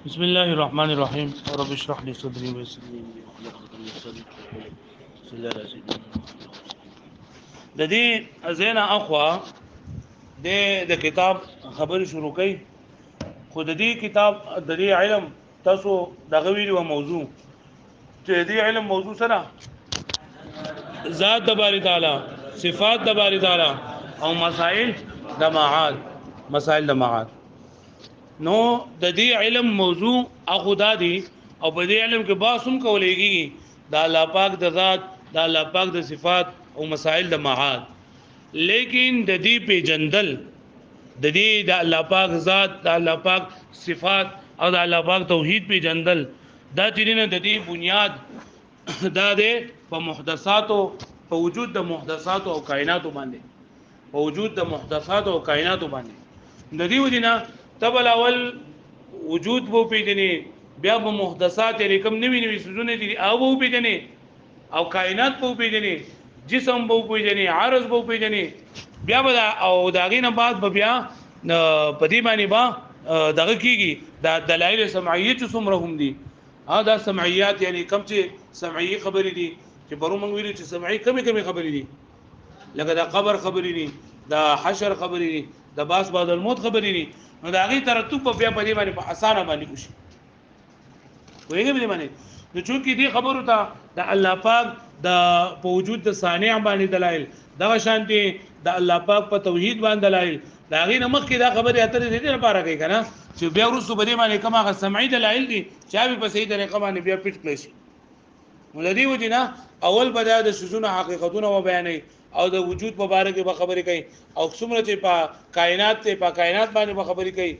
بسم الله الرحمن الرحيم رب اشرح لي صدري ويسر لي امري واحلل عقدة من لساني يفقهوا قولي صلى الله على سيدنا محمد. د دې ازینا اخوا د کتاب خبرې شروع کړي. خود دې کتاب د دې علم تاسو دغه ویلو موضوع چې دې علم موضوع سره ذات د باری تعالی، صفات د باری تعالی او مسائل د معاد، مسائل د معاد. نو د دې علم موضوع اخدا دي او په دې علم کې باسم کولېږي د الله پاک د ذات، د الله پاک د صفات او مسائل د معاد. لیکن د دې په جندل د دې د الله پاک ذات، د الله پاک صفات او د الله پاک توحید په جندل دا تیرینه د دې بنیاد دا ده په محدثاتو، په وجود د محدثاتو او کائناتو باندې، په وجود د محدثاتو او کائناتو باندې. د دې ودینه تبل اول وجود وو پیژنې، بیا به محدثات رقم نوی سوزونه دي او وو پیژنې، او کائنات وو پیژنې، جسم وو پیژنې، عرض وو پیژنې، بیا به او داغې نه بعد به بیا په دې باندې با دغه کیږي دا دلایل سمعیه چې څومره هم دي. دا سمعیات یعنی کم چې سمعی خبرې دي چې پرو موږ ویلو چې سمعی کمی خبرې دي، لکه دا قبر خبرې دي، دا حشر خبرې دي، د باس بعد الموت خبرې دي. نو دا غي ترتب په بیا په دې باندې په اسانه باندې وشي. وایي به باندې نو چونکی دې خبرو ته د الله پاک د په وجود د صانع باندې دلایل، دا شانتي د الله پاک په توحید باندې دلایل، دا غي نمخ کې دا خبره اترې دې لپاره کوي کنه چې بیا ورسو په دې باندې کومه سمعي دلایل دي چې به په صحیح طریقه باندې بیا پټ کړی شي. ولدي وجنا اول بدا د سوزونه حقیقتونه و بیانې او د وجود په اړه کې به خبرې کوي، او څومره چې په کائنات ته په کائنات باندې به خبرې کوي،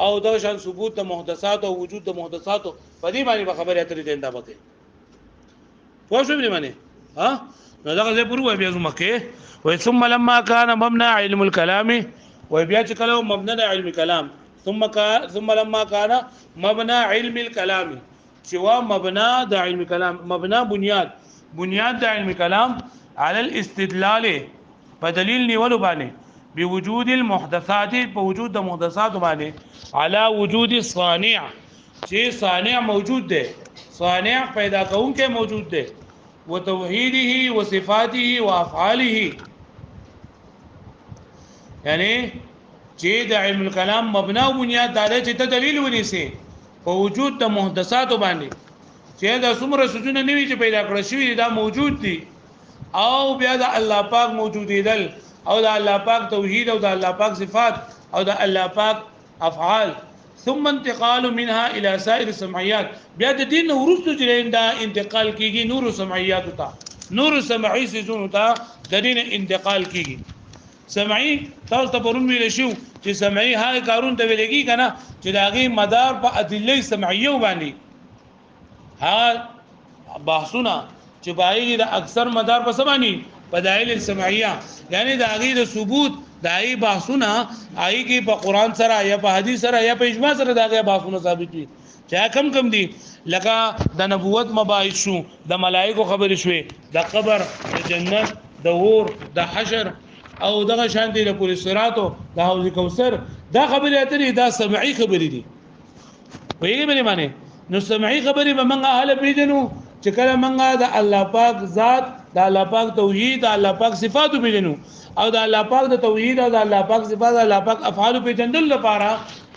او د شان ثبوت د محدثات او وجود د محدثات په دې باندې به خبرې اترې دیندا وکړي. پوه شو به معنی ها. نو دا غزه پرو بیا زما کې و ثم لما كان مبنى علم الكلام، و بیا چې کله مبنى د علم کلام، ثم لما كان مبنى علم الكلام، چې وا مبنا د علم کلام، مبنا بنیاد د علم کلام على الاستدلال په دلیل نیولو باندې بوجود المحدثات، په وجود د محدثات باندې على وجود الصانع، چې صانع موجود دی، صانع پیدا کونکي موجود دی، وتوحیده وصفاته وافعاله. یعنی چې د علم کلام مبنا او بنیاد دا چې ته دلیل ونیسي په وجود د محدثات باندې چې دا څومره سوزونه نوي چې پیدا کړی شوی دا موجود دي، او بیا د الله پاک موجودیدل، او د الله پاک توحید، او د الله پاک صفات، او د الله پاک افعال، ثم انتقال منها الى سائر السمعيات. بیا د دین ورستو چې دا انتقال کیږي نور سمعیات ته، نور سمعي سيزون ته د دین انتقال کیږي. سمعي تاسو ته پرون ویل شو چې سمعي هغه کارون ته ویلږي کنه چې داغي مدار په ادله سمعيه باندې، ها بحثونه چې باندې د اکثر مدار په سمانی په دلایل سمعيه، یعنی داغي د ثبوت دای بحثونه آی کې په قران سره یا په حدیث سره یا په اجماع سره داغه بحثونه ثابت دي. چا کم دي لکه د نبوت مباحث شو، د ملائکه خبرې شوې، د قبر، د جنت، د اور، د حشر، او دغه شان دي د پولیس صراطو، د حوض کوثر، دا خبرې اترې دا سمعي خبرې دي. وایي به معنی نو سمعي خبرې به موږ اهل پیژنو چې کله موږ د الله پاک ذات، د الله پاک توحید، د الله پاک صفات پیژنو، او د الله پاک د توحید او د الله پاک صفات، د الله پاک افعال پیژندل لپاره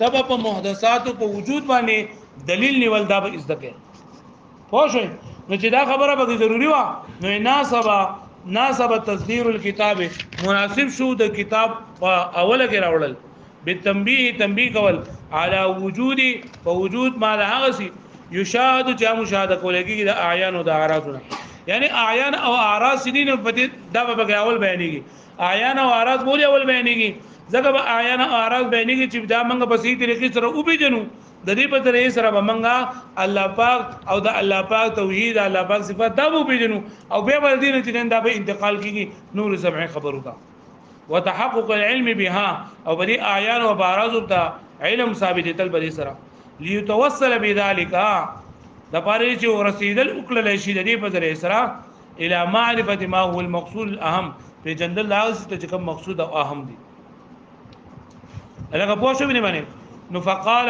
تبه په محدثات په وجود باندې دلیل نیول دا به ازدکه. پوه شئ نو چې دا خبره به ضروری و نو ناسب تصدیر الكتاب، مناسب شو د کتاب په اوله کې راوړل بالتنبیه کول على وجود ما هغه سي یشاهد چې مشاهده کولېږي د اعیان او د اعراضونه. یعنی اعیان او اعراض دي نو په دې دا به اول بیانېږي. اعیان او اعراض بوله اول بیانېږي، ځکه به اعیان او اعراض بیانېږي چې دا موږ په صحیح طریقې سره او پیژنو. د دې په طریقې سره به موږ الله پاک او د الله پاک توحید، الله پاک صفات دا به پیژنو، او بیا به دې چې دا به انتقال کیږي نور سمعي خبرو ته وتحقق العلم بها، او بری اعیان او اعراض ته علم ثابت تل بری سره ليتوصل بذلك د پاره چې ورسیدل وکړل شي د دې په ذریعہ سره الى معرفه ما هو المقصود الاهم، په جندل لاس ته کوم مقصود او اهم دي. لکه پوه شو باندې نو فقال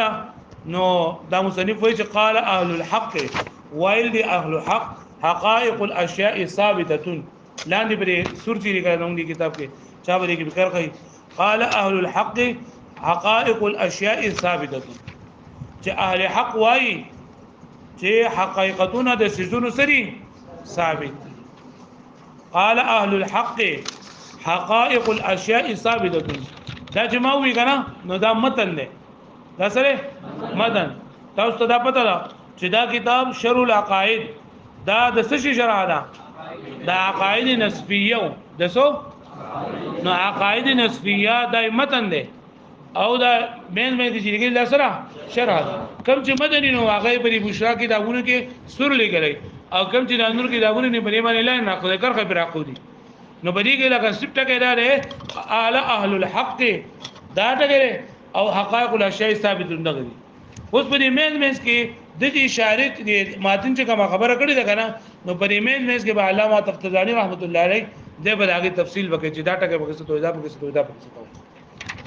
نو دا مصنف وایي چې قال اهل الحق وایل دی اهل الحق حقائق الاشیاء ثابته لاندې بری سورتي لري د کتاب کې چا بری کې فکر کوي قال اهل الحق حقائق الاشیاء ثابته چې اهل حق وایي چې حقیقتونه د سيزونو سری ثابت قال اهل الحق حقائق الاشیاء ثابته دا چې ما وی کنه نو دا متن دی دا سره متن تاسو ته دا پته ده چې دا کتاب شرح العقائد دا د څه شي شرح ده دا عقاید نسبیه د سو نو عقاید نسبیه د متن دی او دا مین چې لګي دا سره شرح ده کوم چې مدني نو هغه په بشرا کې داونه کې سور لګلای او کوم چې د نور کې داونه نه بری باندې لاندې نقل کرخه پر عقودي نو بدی کې لکه سپټه کې دا ده اعلی اهل الحق دا ټګره او حقائق الاشیاء ثابتون دغه اوس په دې مینس کې د دې اشاره دې ماتن چې کوم خبره کړې ده کنه نو په دې مینس کې به علامه تفتزانی رحمت الله علیه دې په هغه تفصیل وکړي چې دا ټکه وکړي تویدا وکړي تویدا وکړي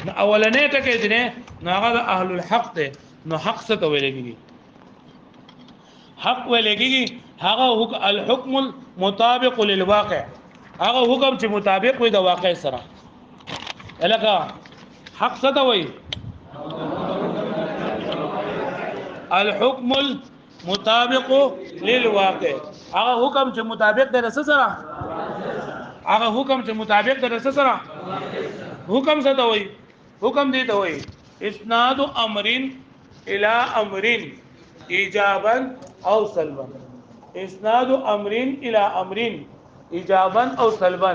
نو اولنې ټکه دې نو هغه اهل الحق ده نو حق څه ته ویل کېږي حق ویل کېږي هغه الحكم المطابق للواقع هغه حکم چې مطابق وي د واقع سره الکه حق څه ته وایي الحكم المطابق للواقع هغه حکم چې مطابق د رس سره هغه حکم چې مطابق د رس سره حکم څه ته وایي حکم دی ته وایي اسناد امرین الى امرین ایجابا او سلبا اسناد امرین الى امرین ایجابا او سلبا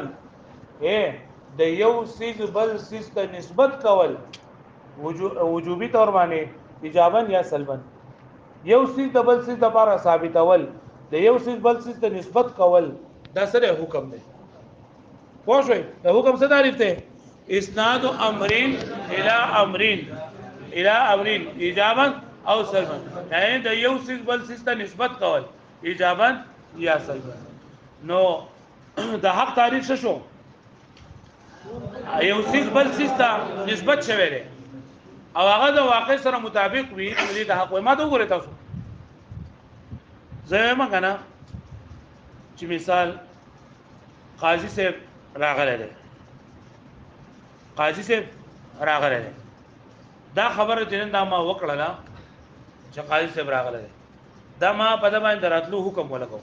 د یو سیز بل سیز ته نسبت کول وجوبي تور باندې ایجابا یا سلبا یو سیز د بل سیز لپاره ثابتول د یو سیز بل سیز ته نسبت کول دا سره حکم دی پوه شئ د حکم څه تعریف دی اسناد امرین الى امرین الى امرین ایجابا او سلبا یعنی د یو سیز بل سیز ته نسبت کول ایجابا یا سلبا نو د حق تعریف څه شو یو سیز بل سیز ته نسبت شوی دی او هغه د واقع سره مطابق وي دې د حق ما ته وګورئ تاسو زه ما کنه چې مثال قاضي صاحب راغله ده قاضي صاحب راغله ده دا خبره چې دا ما وکړه چې قاضي صاحب راغله ده دا ما په دمه دراتلو حکم ولګو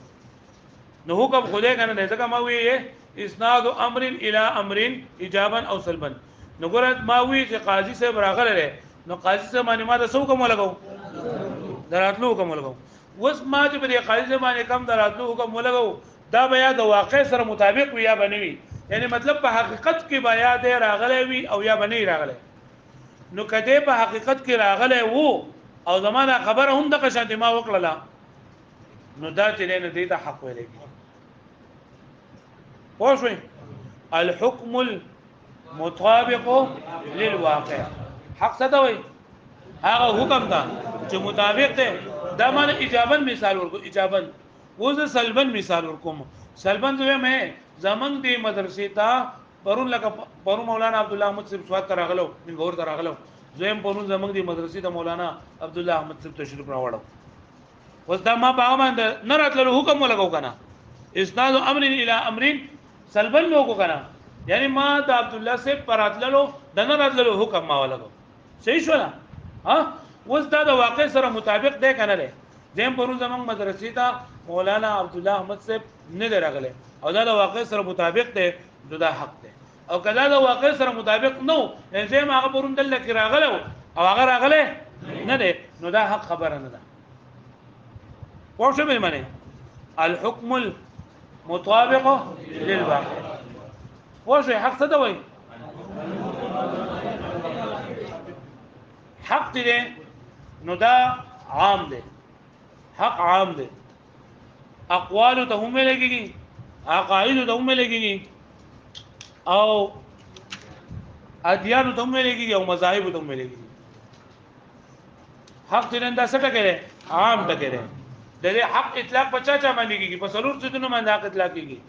نو حکم خدای کنه نه ځکه ما وی اسناد امر الى امر ایجابا او سلبا نو ګورات ما وی چې قاضي صاحب راغله ده نو قاضي صاحب باندې ما د سو کوم لګاو دراتلو کوم لګاو وس ما چې په قاضي صاحب باندې کم دراتلو کوم لګاو دا بیا د واقع سره مطابق وي یا بنوي یعنی مطلب په حقیقت کې بیا د راغله وي او یا بنوي راغله نو کده په حقیقت کې راغله وو او زمانہ خبره هم د قشانت ما وکړه نو دا چې نه دې ته حق ویلې پوښوي الحكم المطابق للواقع حق څه دی هغه حکم دا چې مطابق دی دا معنی ایجابن مثال ورکو ایجابن وزه سلبن مثال ورکوم سلبن زه مې زمنګ دی مدرسې ته پرون لکه پرون مولانا عبد الله احمد صاحب سواد راغلو من غور ته راغلو زم پرون زمنګ دی مدرسې ته مولانا عبد الله احمد صاحب تشریف راوړو وس دا ما په باندې نه راتلو حکم ولګاو کنه اسناد امر الى امرین سلبن لوګو کنه یعنی ما د عبد الله صاحب پراتللو د نه راتللو حکم ما ولګاو صحیح شو نه ها وس دا د واقع سره مطابق دی کنه له زم پرون زمنګ مدرسې ته مولانا عبد الله احمد صاحب نه درغله او دا د واقع سره مطابق دی دا حق دی او کله د واقع سره مطابق نو زم هغه پرون دل کې راغله او هغه راغله نه دی نو دا حق خبره نه ده پوه شو به معنی الحكم المطابق للواقع پوه شو حق څه دی وای حق دی نو دا عام دی حق عام دی اقوال ته هم لګيږي عقاید ته هم لګيږي او ادیان ته هم لګيږي او مذاهب ته هم لګيږي حق دې دا څه ټکره عام ټکره د دې حق اطلاق بچا چا باندې کیږي په سلور څه باندې حق اطلاق کیږي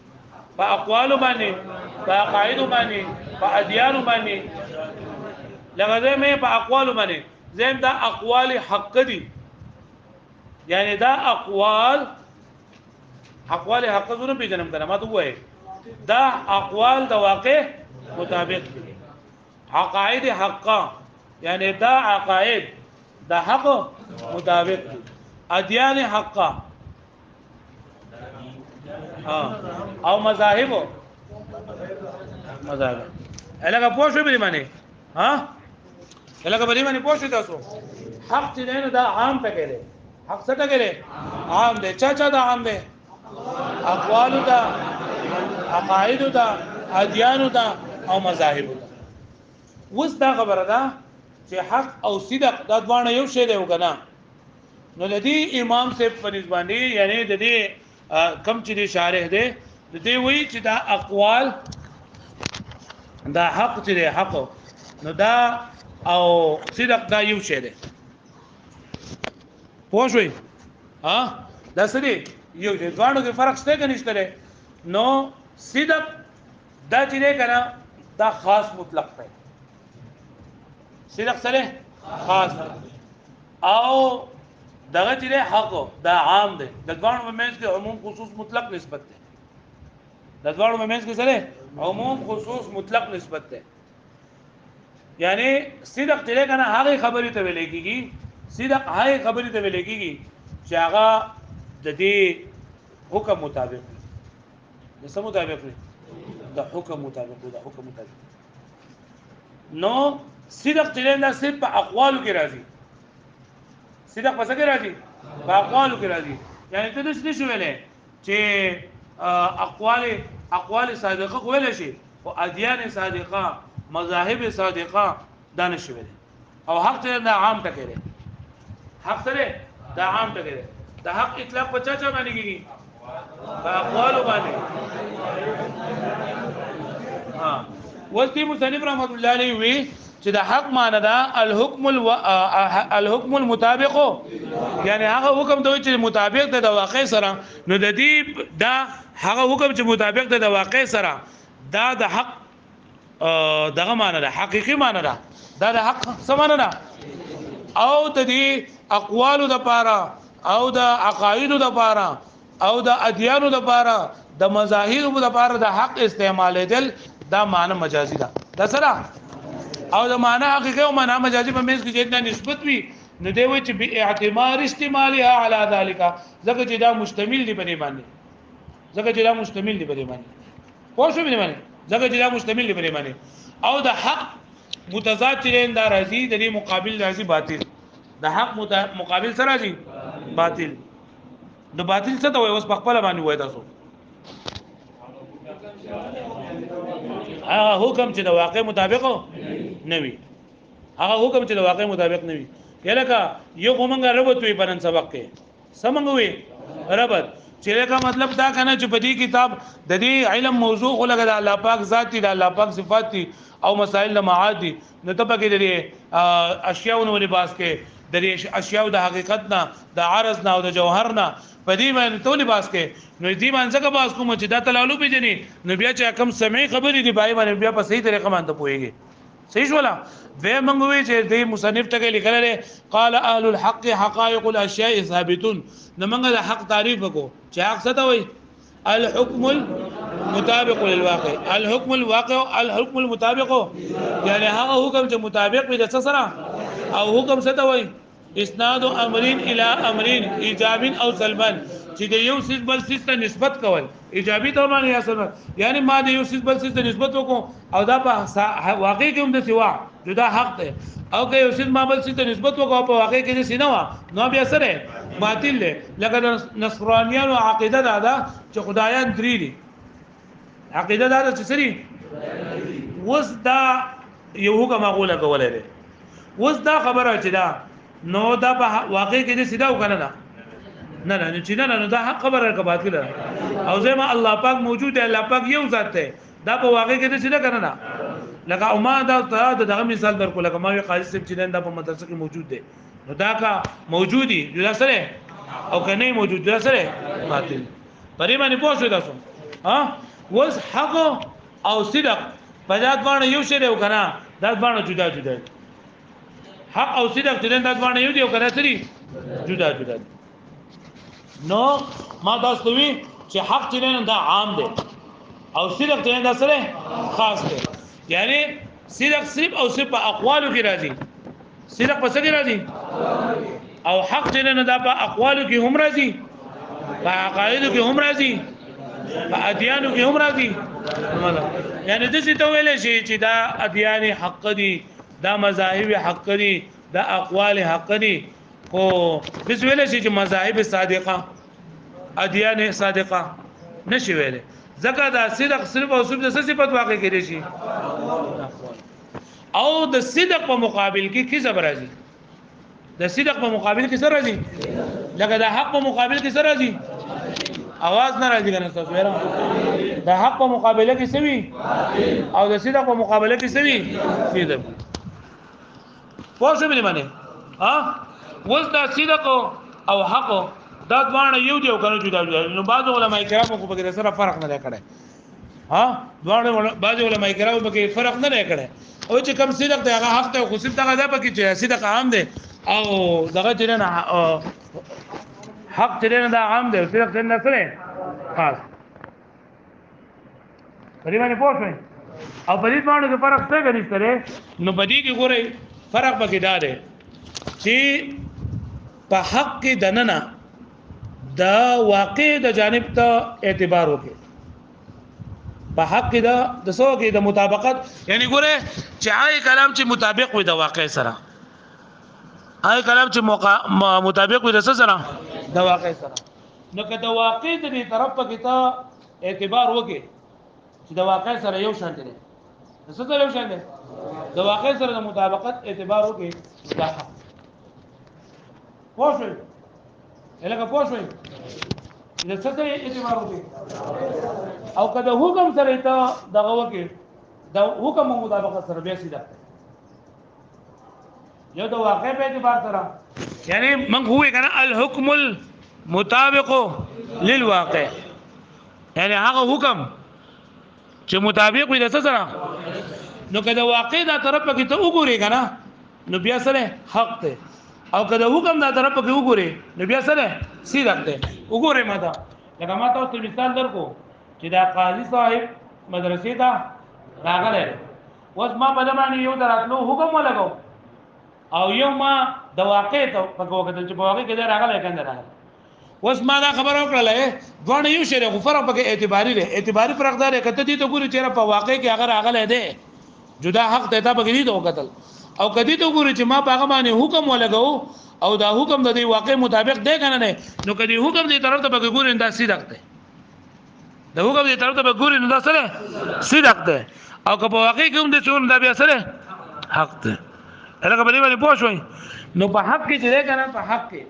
په اقوال باندې په عقاید باندې په ادیان باندې لغه مې په اقوال باندې زم دا اقوال حق دي یعنی دا اقوال حق زونه پیژنم کنه ما ته وای دا اقوال د واقع مطابق دي عقاید حقا یعنی دا عقاید د حق مطابق دي ادیان حقا او مذاهب الګه پوښې به معنی ها الګه به معنی پوښې تاسو حق دې نه دا عام ته کېږي حق څه ته کېږي عام دې چا دا عام دې اقوال دا عقاید دا ادیان دا او مذاهب دا وس دا خبره ده چې حق او صدق دا دوانه یو شی دی وکنه نو د دې امام صاحب په نسبانی یعنی د دې کم چې دی شارح دی د دې وی چې دا اقوال دا حق چې دی حق نو دا او صدق دا یو شی دی پوه شئ ها دا څه دی یو دی دوانو کې فرق شته که نشته نو صدق دا چې دی کنه دا خاص مطلق دی صدق سره خاص او دغه چې حق دا عام دی د دوانو مېنس کې عموم خصوص مطلق نسبت ده د دوانو مېنس کې سره عموم خصوص مطلق نسبت ده یعنی صدق چې کنه هغه خبرې ته ویل کېږي صدق هغه خبرې ته ویل کېږي چې هغه د دې حکم مطابق د څه مطابق دی د حکم مطابق د حکم مطابق نو صدق چې نه صرف په اقوالو کې راځي صدق پس کې راځي په اقوالو کې راځي یعنی ته د څه شو ویلې چې اقوال صادقه ویل شي او ادیان صادقه مذاهب صادقه دا نشي ویلې او حق ته عام ټکره حق سره دا عام ټکره دا حق اطلاق په چا باندې کیږي په اقوالو باندې ها ولتی مصنف رحمت الله علیه وی چې د حق معنی دا الحكم المطابق یعنی هغه حکم ته چې مطابق د واقع سره نو د دې دا هغه حکم چې مطابق د واقع سره دا د حق دغه معنی دا حقيقي معنی دا د حق څه معنی دا او د دې اقوالو د پاره او د عقایدو د پاره او د ادیانو د پاره د مذاهب د پاره د حق استعمال دل دا معنی مجازي ده دا سره او د معنا حقيقي او معنا مجازي په منځ کې چې نسبت وي نو دی وي چې به اعتبار استعمالها على ذلك ځکه چې دا مشتمل دی په دې باندې ځکه چې دا مشتمل دی په دې باندې پوه شو به باندې ځکه چې دا مشتمل دی په دې باندې او د حق متضاد چې دا راځي د دې مقابل راځي باطل د حق مقابل سره راځي باطل د باطل څه ته وي اوس په خپل باندې وای تاسو هغه حکم چې د واقع مطابق نه وي هغه حکم چې د واقع مطابق نه وي یلکه یو کومنګ ربط وي پرن سبق کې سمنګ وي ربط چې لکه مطلب دا کنه چې په دې کتاب د دې علم موضوع خو لګا د الله پاک ذات دي د الله پاک صفات دي او مسائل د معاد دي نو ته پکې د اشیاءونو لباس کې د اشیاء د حقیقت نه د عرض نه او د جوهر نه په دې باندې ټول لباس کې نو دې باندې څنګه باس کوم چې دا تلالو پیژني نو بیا چې کم سمې خبرې دی بای باندې بیا په صحیح طریقه باندې پويږي صحیح ولا به منغوي چې دې مصنف ته لیکل لري قال اهل الحق حقائق الاشياء ثابتون نو موږ د حق تعریف وکړو چې حق څه ته وایي الحكم المطابق للواقع الحكم الواقع الحكم المطابق يعني هغه حکم چې مطابق وي د څه سره او حکم څه ته وایي اسناد امرين الى امرين ایجاب او سلبا چې د یو څه بل څه ته نسبت کول ایجابي ته معنی یا سلب یعنی ما د یو څه بل څه ته نسبت وکم او دا په واقع کې هم د سوا جدا حق ده او که یو څه ما بل څه ته نسبت وکم په واقع کې د سینوا نو بیا سره باطل له لکه نصرانیانو عقیده دا چې خدایان درې دي عقیده دا چې سری وس دا یو حکم غوله کولای دي وس دا خبره چې دا نو دا په واقع کې دې سیدا وکنه نه چې نه دا حق خبره کا باطل او زما الله پاک موجود دی الله پاک یو ذات دی دا په واقع کې دې سیدا کنه نه لکه او ما دا دغه مثال درکو لکه ما وی قاضي صاحب چې دا په مدرسه کې موجود دی نو دا کا موجودي جدا سره او کنه موجود جدا سره باطل پرې باندې پوښتنه تاسو ها وس حق او صدق په ذات باندې یو شی دی وکنه دا باندې جدا جدا حق او صدق چې دا ځوان یو دی او کنه سری جدا جدا دي. نو ما تاسو وی چې حق چې دا عام دی او صدق چې دا سره خاص دی. یعنی صدق صرف او صرف په اقوالو کې راځي، صدق په څه کې راځي او حق چې دا په اقوالو کې هم راځي، په عقایدو کې هم راځي، په ادیانو کې هم راځي. یعنی د څه ته ویل شي چې دا ادیان حق دي، دا مذاهب حق دي، دا اقوال حق دي، خو بس ویل شي چې مذاهب صادقه ادیان صادقه نشي ویل. ځکه دا صدق صرف او صرف د صفات واقع کړي شي او د صدق په مقابل کې کذب راځي. د صدق په مقابل کې څه راځي؟ لکه د حق په مقابل کې څه راځي؟ आवाज نه راځي کنه تاسو ورا. د حق په مقابله کې څه وي او د صدق په مقابله کې څه وي؟ کذب. پوه شئ معنی ها؟ وز دا صدق او حق دا دوانه یو دی او کنه جدا جدا. نو بعض علماء کرام کو په سره فرق نه کړي. ها دوانه بعض علماء کرام په فرق نه کړي او چې کم صدق دی هغه حق ته خو صرف دغه ده پکې چې صدق عام دی او دغه چې نه حق چې نه عام دی صدق چې نه سره خاص. پرې باندې پوښتنه او په دې باندې فرق څه غني ستره. نو بدی کې ګورئ فرق پکې دا دی چې په حق کې دننه دا واقع د جانب ته اعتبار وکړي، په حق کې دا د سو کې د مطابقت. یعنی ګوره چې آی کلام چې مطابق وي د واقع سره، آی کلام چې مطابق وي د سره د واقع سره. نو که د واقع د دې طرف کې ته اعتبار وکړي چې د واقع سره یو شان دي، د څه سره یو شان دي، د واقع سره د مطابقت اعتبار وکړي دا حق. پوه شئ الکه پوه شئ د څه سره اعتبار وکړي او کله حکم سره ته دغه وکړي د حکم مطابقت سره به سیده یو د واقع په اعتبار سره. یعنی من هو کنه الحكم المطابق للواقع، یعنی هغه حکم چې مطابق وي د څه سره. نو کله واقع دا طرف کې ته وګورې کنه نو بیا سره حق ته، او کله حکم دا طرف کې وګورې نو بیا سره سیده ته وګورې. ماته لکه ما تاسو مثال درکو چې دا قاضي صاحب مدرسې ته راغلی اوس ما په باندې یو دراتلو حکم ولګاو او یو ما د واقع ته په وکړل چې په واقع کې راغلی کنده راغلی. اوس ما دا خبر وکړله ځوان یو شی خو فرق پکې اعتباري دی، اعتباري فرق دار کته دي ته ګوري چې په واقع کې هغه راغلی دی جدا حق ته تا پکې دي ته وکړل او کدی ته ګوري چې ما هغه باندې حکم ولګاو او دا حکم د دې واقع مطابق دی کنه نه. نو کدی حکم دې طرف ته پکې ګوري دا صدق دی، د حکم دې طرف ته پکې ګوري دا سره صدق دی او که په واقع کې هم دې څون دا بیا سره حق دی. الکه بلی باندې پوه شوي. نو په حق کې چې دی کنه په حق کې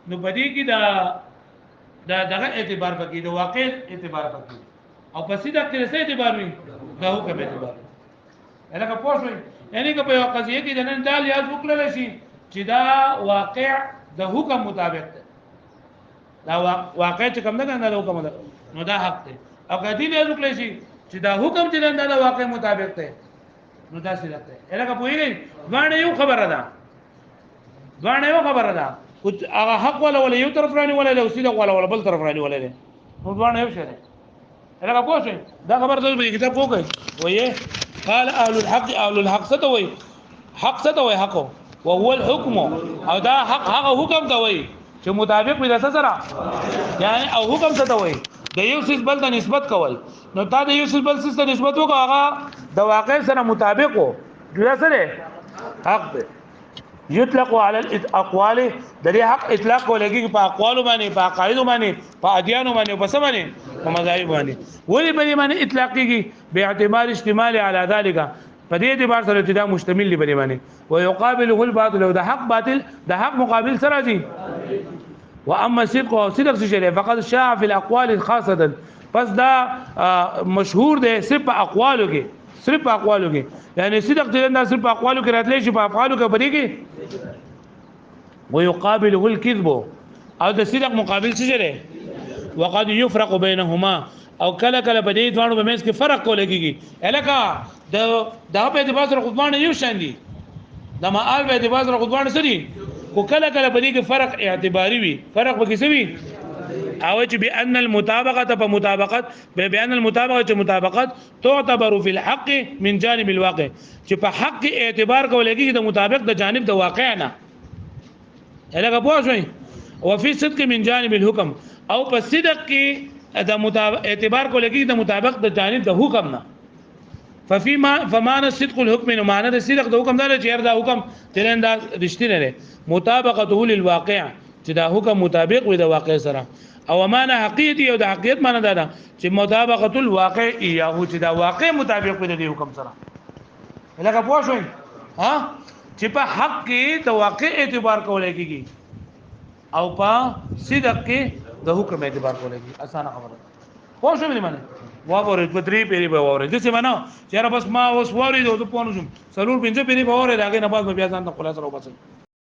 نو بدی کې دا دغه اعتبار پکې د واقع اعتبار پکې او په صدق کې څه اعتبار وي دا حکم اعتبار. الکه پوه شوي. یعنی که په یو قضیه کې د نن دال یاد وکړل شي چې دا واقع د حکم مطابق دی، دا واقع چې کوم نه کنه د حکم ده نو دا حق دی. او کدی یاد وکړل شي چې دا حکم چې د واقع مطابق دی نو دا صدق دی. الکه پوهیږئ باندې یو خبره ده، باندې یو خبره ده هغه حق ولا یو طرف رانی ولا له صدق ولا بل طرف رانی ولا نه نو باندې یو شی دی. الکه پوه شئ دا خبره د کتاب وګورئ وایي قال اهل الحق، اهل الحق ستوي حق ستوي حق وهو الحكم او دا حق هغه حکم کوي چې مطابق وي د سره. یعنی او حکم ستوي د یو څه بل ته نسبت کول. نو تا د یو څه بل څه ته نسبت وکړه هغه د واقع سره مطابق وو جدا سره حق دی. یطلق علی الاقوال د دې حق اطلاق ولګي په اقوال باندې، په عقاید باندې، په ادیان باندې، په څه باندې، په مذاهب باندې. ولی په دې باندې اطلاق کیږي به اعتبار اشتمال علی ذلک، په دې اعتبار سره چې دا مشتمل دی باندې. ويقابله الباطل، او د حق باطل د حق مقابل سره دي. واما الصدق او صدق شریعه فقد شاع في الاقوال خاصه، پس دا مشهور دی صرف په اقوالو کې، صرف په اقوالو کې. یعنی صدق دې نه صرف په اقوالو کې راتلی شي، په افعالو کې پرې کې. ويقابله الكذب، او د صدق مقابل څه دی وقد يفرق بينهما، او کله کله په دې دوانو په منځ کې فرق کول کېږي. الکه د په اعتبار سره خدمانه یو شان دي د معال به اعتبار سره خدوان سړي کو کله کله په دې کې فرق اعتباري وي فرق به کیسه وي او چې بان المطابقه په مطابقت بان المطابقه مطابقت تعتبر في الحق من جانب الواقع چې په حق اعتبار کول کېږي د مطابق د جانب د واقع نه هغه پوه شئ او فی صدق من جانب الحكم او په صدق کې د مطابق اعتبار کول کېږي د مطابق د جانب د حکم نه فمعنى صدق الحكم نو معنی د صدق د حکم دا چې دا حکم تلنده رښتینه ده مطابقته للواقع چې دا حکم مطابق وي د واقع سره او معنی حقیقي او د حقیقت معنی دا ده چې مطابقه الواقع یا هو چې دا واقع مطابق وي د حکم سره لکه پوه شئ ها چې په حق کې د واقع اعتبار کولای کیږي او په صدق کې د حکم اعتبار کولای کیږي اسانه خبره پوه شئ معنی واره په درې پیری به واره د څه معنا چې را بس ما اوس واره د په پونو شم سلور پنځه پیری به واره راغی نه بعد بیا ځان ته خلاص راو باسي